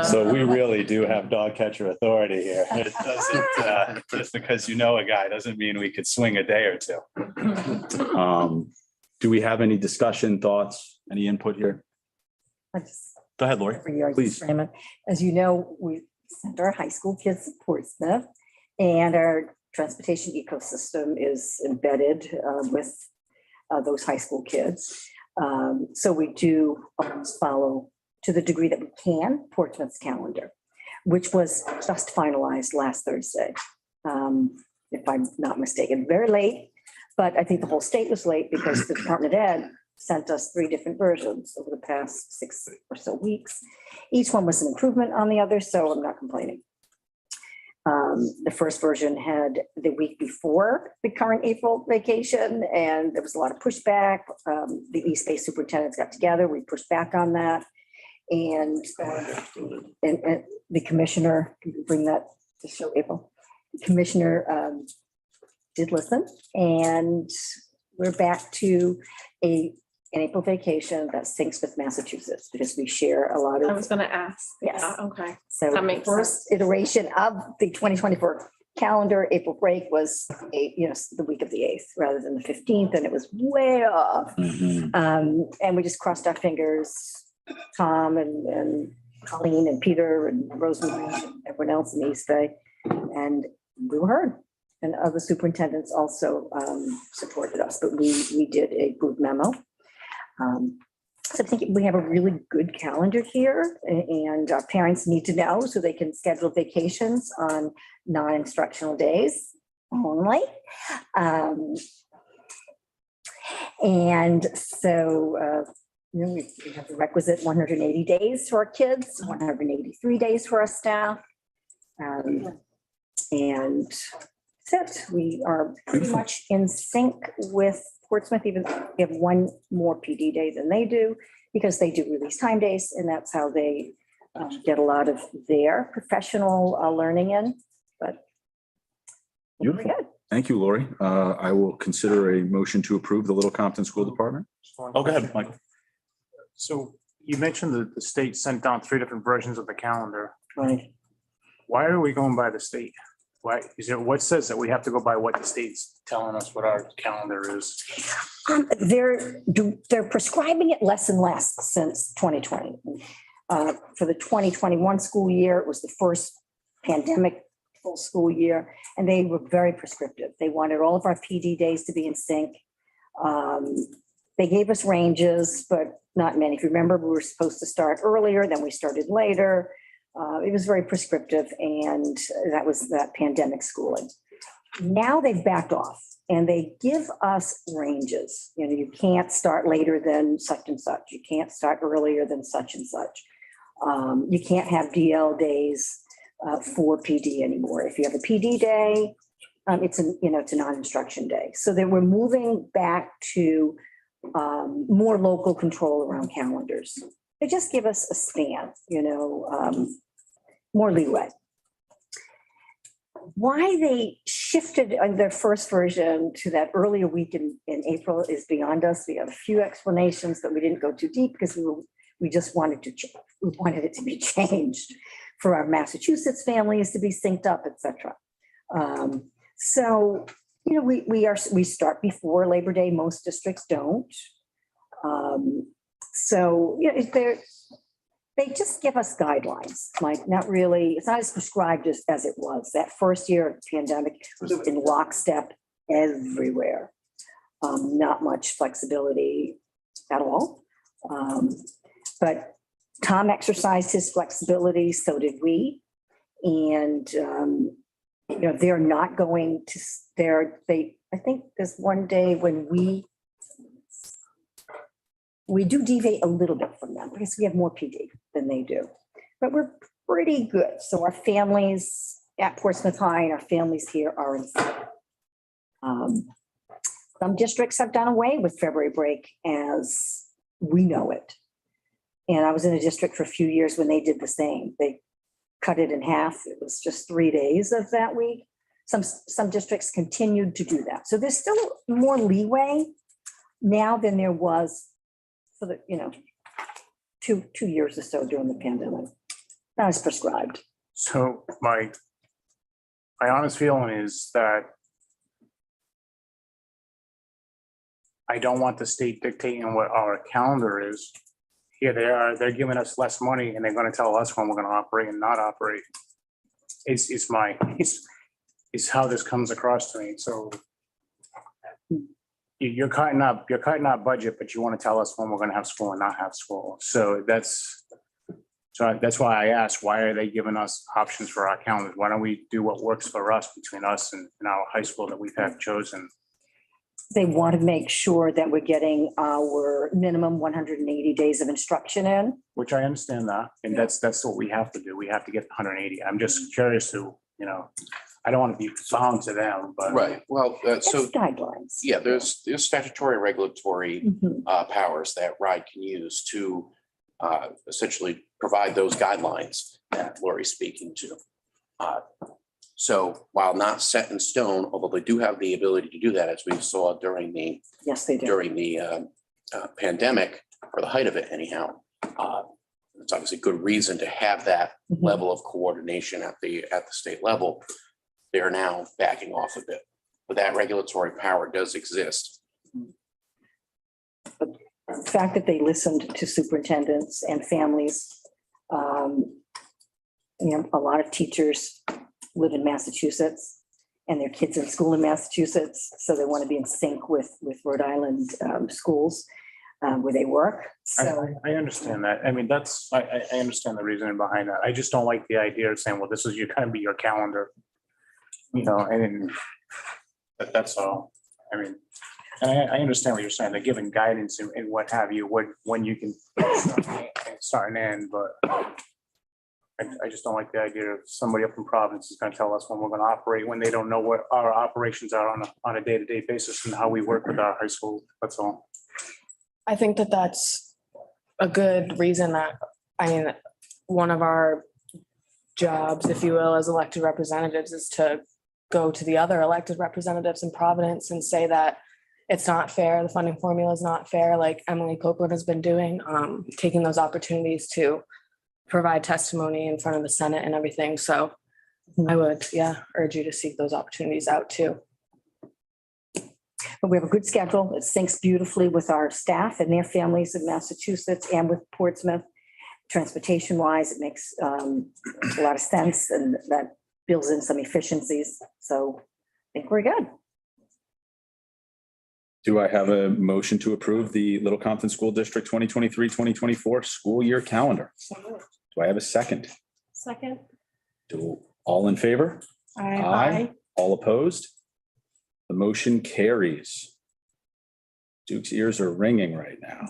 So we really do have dog catcher authority here. It doesn't, just because you know a guy doesn't mean we could swing a day or two. Do we have any discussion, thoughts, any input here? Go ahead, Lori. Please. As you know, we send our high school kids to Portsmouth, and our transportation ecosystem is embedded with those high school kids. So we do always follow, to the degree that we can, Portsmouth's calendar, which was just finalized last Thursday, if I'm not mistaken. Very late, but I think the whole state was late because the Department of Ed sent us 3 different versions over the past 6 or so weeks. Each one was an improvement on the other, so I'm not complaining. The first version had the week before the current April vacation, and there was a lot of pushback. The East Bay superintendents got together, we pushed back on that. And the commissioner, can you bring that to show April? The commissioner did listen, and we're back to an April vacation that syncs with Massachusetts because we share a lot I of. was gonna ask. Yes. Okay. So That the makes first iteration of the 2024 calendar, April break was, the week of the 8th rather than the 15th, and it was way off. And we just crossed our fingers, Tom and Colleen and Peter and Rosemary and everyone else in the East Bay, and we were heard. And other superintendents also supported us, but we did a group memo. So I think we have a really good calendar here, and our parents need to know so they can schedule vacations on non-instructional days only. And so we have the requisite 180 days for our kids, 183 days for our staff. And that's it. We are pretty much in sync with Portsmouth, even though we have one more PD day than they do, because they do release time days, and that's how they get a lot of their professional learning in. But we're Beautiful. good. Thank you, Lori. I will consider a motion to approve the Little Compton School Department. Oh, go ahead, Michael. So you mentioned that the state sent down 3 different versions of the calendar. Right. Why are we going by the state? what says that we have to go by what the state's telling us what our calendar is? They're prescribing it less and less since 2020. For the 2021 school year, it was the first pandemic full school year, and they were very prescriptive. They wanted all of our PD days to be in sync. They gave us ranges, but not many. If you remember, we were supposed to start earlier, then we started later. It was very prescriptive, and that was that pandemic schooling. Now they've backed off and they give us ranges. You know, you can't start later than such and such. You can't start earlier than such and such. You can't have DL days for PD anymore. If you have a PD day, it's a non-instruction day. So then we're moving back to more local control around calendars. They just give us a span, more leeway. Why they shifted their first version to that earlier week in April is beyond us. We have a few explanations, but we didn't go too deep because we just wanted it to be changed for our Massachusetts families to be synced up, et cetera. So, we start before Labor Day. Most districts don't. They just give us guidelines, like not really, it's not as prescribed as it was. That first year of the pandemic was in lockstep everywhere. Not much flexibility at all. But Tom exercised his flexibility, so did we. And, they're not going to, I think there's one day when we do deviate a little bit from them because we have more PD than they do, but we're pretty good. So our families at Portsmouth High and our families here are in. Some districts have done away with February break as we know it. And I was in a district for a few years when they did the same. They cut it in half. It was just 3 days of that week. Some districts continued to do that. So there's still more leeway now than there was for the, 2 years or so during the pandemic. That was prescribed. So my honest feeling is that I don't want the state dictating what our calendar is. Here they are, they're giving us less money and they're gonna tell us when we're gonna operate and not operate. It's how this comes across to me, so. You're cutting up budget, but you want to tell us when we're gonna have school and not have school. So that's why I asked, why are they giving us options for our calendars? Why don't we do what works for us between us and our high school that we've had chosen? They want to make sure that we're getting our minimum 180 days of instruction in. Which I understand that, and that's what we have to do. We have to get 180. I'm just curious to, I don't want to be bound to them, but. Right, well, so, It's guidelines. yeah, there's statutory regulatory Mhm. powers that RIDE can use to essentially provide those guidelines that Lori's speaking to. So while not set in stone, although they do have the ability to do that, as we saw during the Yes, they do. pandemic, or the height of it anyhow, it's obviously good reason to have that Mhm. level of coordination at the state level. They're now backing off a bit, but that regulatory power does exist. The fact that they listened to superintendents and families. A lot of teachers live in Massachusetts and their kids in school in Massachusetts, so they want to be in sync with Rhode Island schools where they work. So I understand that. I mean, I understand the reasoning behind that. I just don't like the idea of saying, well, this is kind of be your calendar. And that's all. I mean, and I understand what you're saying. They're giving guidance and what have you, when you can start and end, but I just don't like the idea of somebody up in Providence is going to tell us when we're going to operate, when they don't know what our operations are on a day-to-day basis and how we work with our high school. That's all. I think that that's a good reason one of our jobs, if you will, as elected representatives is to go to the other elected representatives in Providence and say that it's not fair. The funding formula is not fair, like Emily Copeland has been doing, taking those opportunities to provide testimony in front of the Senate and everything. So I would, yeah, urge you to seek those opportunities out too. But we have a good schedule. It syncs beautifully with our staff and their families in Massachusetts and with Portsmouth. Transportation wise, it makes a lot of sense, and that builds in some efficiencies. So I think we're good. Do I have a motion to approve the Little Compton School District 2023-2024 school year calendar? Do I have a second? Second. All in favor? Aye. All opposed? The motion carries. Duke's ears are ringing right now.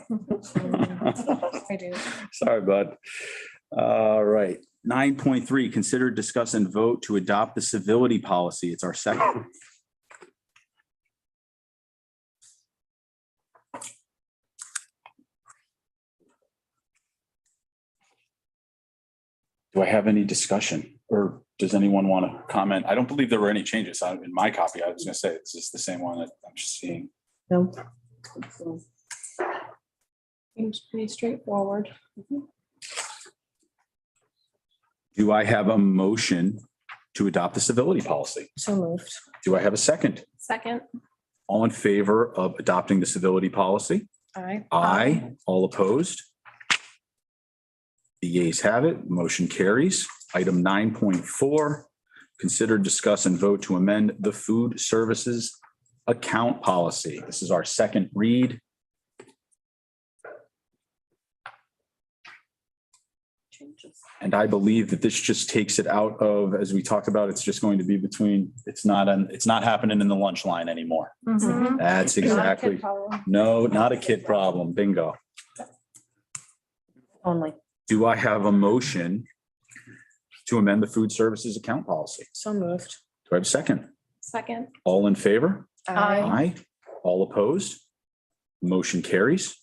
I do. Sorry, bud. All right. 9.3, consider, discuss, and vote to adopt the civility policy. It's our second. Do I have any discussion, or does anyone want to comment? I don't believe there were any changes in my copy. I was going to say it's just the same one that I'm just seeing. No. Seems pretty straightforward. Do I have a motion to adopt the civility policy? So moved. Do I have a second? Second. All in favor of adopting the civility policy? Aye. Aye. All opposed? The yeas have it. Motion carries. Item 9.4, consider, discuss, and vote to amend the food services account policy. This is our second read. And I believe that this just takes it out of, as we talked about, it's just going to be between, it's not happening in the lunch line anymore. Mm-hmm. That's exactly, no, not a kid problem. Bingo. Only. Do I have a motion to amend the food services account policy? So moved. Do I have a second? Second. All in favor? Aye. Aye. All opposed? Motion carries.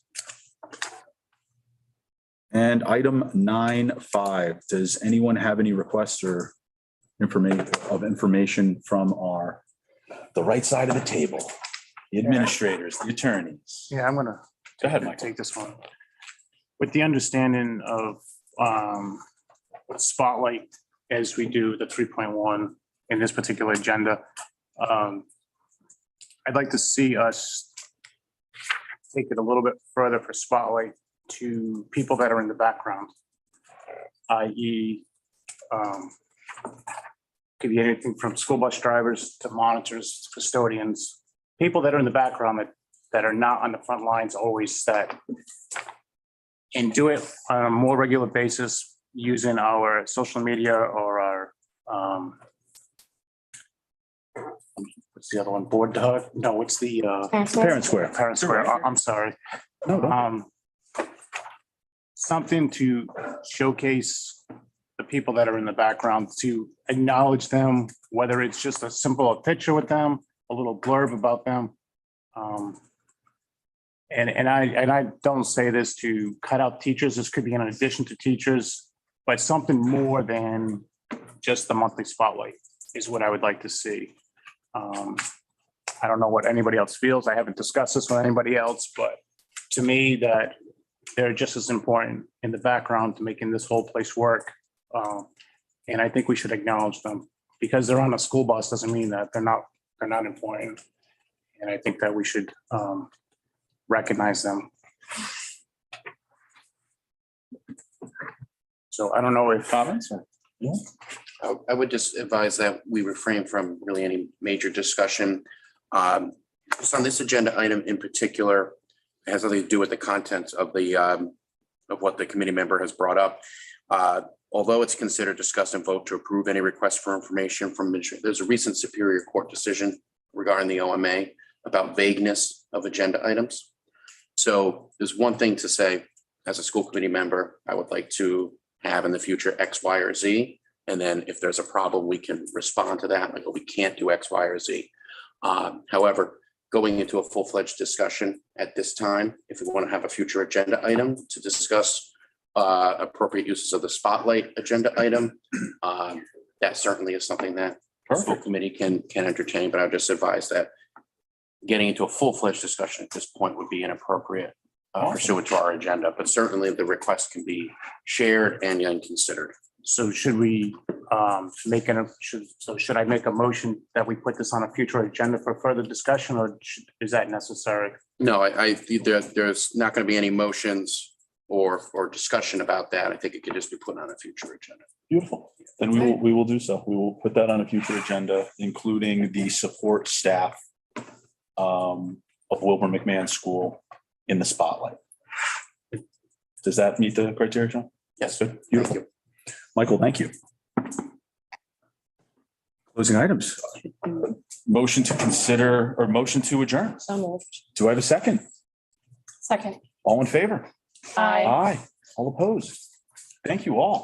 And item 9.5, does anyone have any requests or information from the right side of the table? The administrators, the attorneys. Yeah, I'm gonna Go ahead, Michael. take this one. With the understanding of spotlight as we do the 3.1 in this particular agenda, I'd like to see us take it a little bit further for spotlight to people that are in the background, i.e. Could be anything from school bus drivers to monitors, custodians, people that are in the background that are not on the front lines always, that and do it on a more regular basis using our social media or our what's the other one? Board dog? No, what's the Parent Square. Parent Square. I'm sorry. Something to showcase the people that are in the background, to acknowledge them, whether it's just a simple picture with them, a little blurb about them. And I don't say this to cut out teachers. This could be in addition to teachers, but something more than just the monthly spotlight is what I would like to see. I don't know what anybody else feels. I haven't discussed this with anybody else, but to me, that they're just as important in the background to making this whole place work. And I think we should acknowledge them. Because they're on a school bus doesn't mean that they're not important. And I think that we should recognize them. So I don't know if Comments? I would just advise that we refrain from really any major discussion. Just on this agenda item in particular, it has nothing to do with the contents of what the committee member has brought up. Although it's considered, discuss, and vote to approve any request for information from, there's a recent Superior Court decision regarding the OMA about vagueness of agenda items. So there's one thing to say, as a school committee member, I would like to have in the future X, Y, or Z. And then if there's a problem, we can respond to that, like, oh, we can't do X, Y, or Z. However, going into a full-fledged discussion at this time, if we want to have a future agenda item to discuss appropriate uses of the spotlight agenda item, that certainly is something that the full committee can entertain, but I would just advise that getting into a full-fledged discussion at this point would be inappropriate pursuant to our agenda, but certainly the request can be shared and considered. So should we should I make a motion that we put this on a future agenda for further discussion, or is that necessary? No, there's not going to be any motions or discussion about that. I think it could just be put on a future agenda. Beautiful. Then we will do so. We will put that on a future agenda, including the support staff of Wilbur McMahon School in the spotlight. Does that meet the criteria, John? Yes. Good. Beautiful. Michael, thank you. Closing items. Motion to consider or motion to adjourn. So moved. Do I have a second? Second. All in favor? Aye. Aye. All opposed? Thank you all.